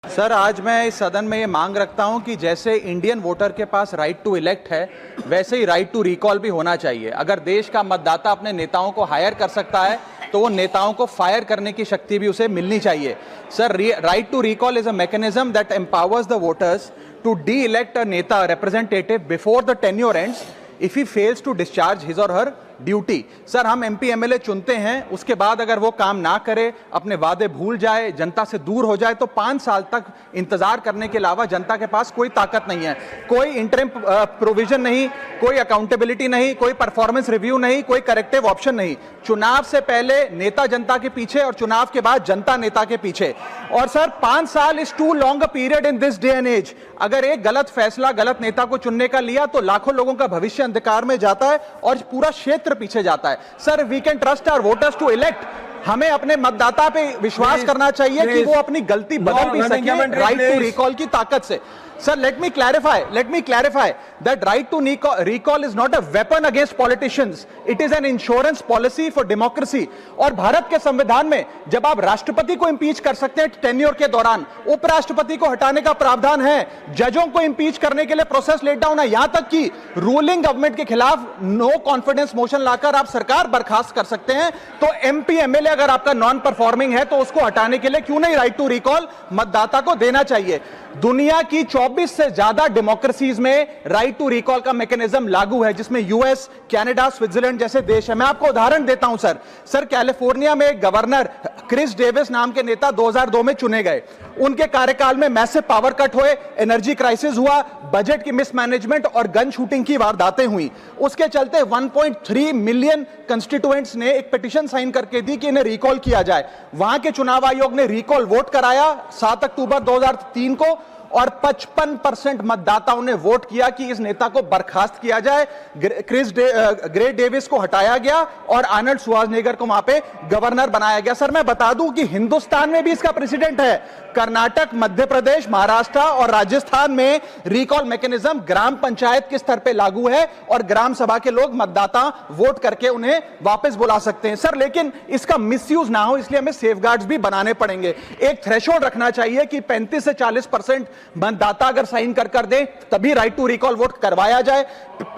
Sir, आज मैं इस सदन में ये मांग रखता हूं कि जैसे इंडियन वोटर के पास राइट टू इलेक्ट है, वैसे ही राइट टू रिकॉल भी होना चाहिए। अगर देश का मतदाता अपने नेताओं को हायर कर सकता है तो वो नेताओं को फायर करने की शक्ति भी उसे मिलनी चाहिए। Sir, right to recall is a mechanism that empowers the voters to de-elect a neta representative before the tenure ends if he fails to discharge his or her duty. Sir, हम MP MLA चुनते हैं, उसके बाद अगर वो काम ना करे, अपने वादे भूल जाए, जनता से दूर हो जाए, तो 5 साल तक इंतजार करने के अलावा जनता के पास कोई ताकत नहीं है। कोई इंटरिम प्रोविजन नहीं, कोई अकाउंटेबिलिटी नहीं, कोई परफॉर्मेंस रिव्यू नहीं, कोई करेक्टिव ऑप्शन नहीं। चुनाव से पहले नेता जनता के पीछे और चुनाव के बाद जनता नेता के पीछे। और सर, 5 साल is too long a period in this day and age. अगर एक गलत फैसला गलत नेता को चुनने का लिया तो लाखों लोगों का भविष्य अंधकार में जाता है और पूरा क्षेत्र पीछे जाता है। Sir, we can trust our voters to elect. हमें अपने मतदाता पे विश्वास करना चाहिए कि वो अपनी गलती बदल भी सके राइट टू रिकॉल की ताकत से। Sir, let me clarify that right to recall is not a weapon against politicians. It is an insurance policy for democracy. और भारत के संविधान में जब आप राष्ट्रपति को इंपीच कर सकते हैं टेन्योर के दौरान, उपराष्ट्रपति को हटाने का प्रावधान है, जजों को इंपीच करने के लिए प्रोसेस लेट डाउन है, यहां तक कि रूलिंग गवर्नमेंट के खिलाफ नो कॉन्फिडेंस मोशन लाकर आप सरकार बर्खास्त कर सकते हैं। तो एमपी एमएलए अगर आपका नॉन परफॉर्मिंग है तो उसको हटाने के लिए क्यों नहीं राइट टू रिकॉल मतदाता को देना चाहिए। दुनिया की 24 से ज्यादा डेमोक्रेसीज में राइट टू रिकॉल का मैकेनिज्म लागू है, जिसमें यूएस, कनाडा, स्विट्जरलैंड जैसे देश है। मैं आपको उदाहरण देता हूं सर, कैलिफोर्निया में गवर्नर क्रिस डेविस नाम के नेता 2002 में चुने गए। उनके कार्यकाल में मैसिव पावर कट हुए, एनर्जी क्राइसिस हुआ, बजट की मिसमैनेजमेंट और गन शूटिंग की वारदातें हुई। उसके चलते 1.3 मिलियन कंस्टिट्यूएंट्स ने एक पिटीशन साइन करके दी कि इन्हें रिकॉल किया जाए। वहां के चुनाव आयोग ने रिकॉल वोट कराया 7 अक्टूबर 2003 को, और 55% मतदाताओं ने वोट किया कि इस नेता को बर्खास्त किया जाए। ग्रे डेविस को हटाया गया और आर्नल्ड श्वार्ज़नेगर को वहां पे गवर्नर बनाया गया। सर, मैं बता दूं कि हिंदुस्तान में भी इसका प्रेसिडेंट है। कर्नाटक, मध्य प्रदेश, महाराष्ट्र और राजस्थान में रिकॉल मैकेनिज्म ग्राम पंचायत के स्तर पे लागू है और ग्राम सभा के लोग मतदाता वोट करके उन्हें वापस बुला सकते हैं। सर, लेकिन इसका मिसयूज ना हो, इसलिए हमें सेफगार्ड्स भी बनाने पड़ेंगे। एक थ्रेशोल्ड रखना चाहिए कि 35 से 40% मतदाता अगर साइन कर दे तभी राइट टू रिकॉल वोट करवाया जाए।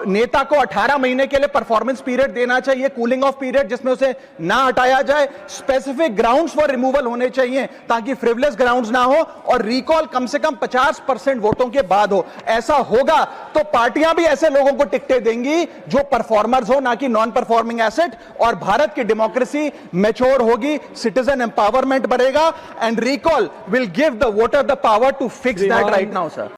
नेता को 18 महीने के लिए परफॉर्मेंस पीरियड देना चाहिए, कूलिंग ऑफ पीरियड, जिसमें उसे ना हटाया जाए। स्पेसिफिक ग्राउंड्स फॉर रिमूवल होने चाहिए ताकि फ्रिवलेस ग्राउंड्स ना हो, और रिकॉल कम से कम 50% वोटों के बाद हो। ऐसा होगा तो पार्टियां भी ऐसे लोगों को टिकटें देंगी जो परफॉर्मर्स हो, ना कि नॉन परफॉर्मिंग एसेट, और भारत की डेमोक्रेसी मैच्योर होगी, सिटीजन एम्पावरमेंट बढ़ेगा, and recall will give the voter the power to fix that right now, sir.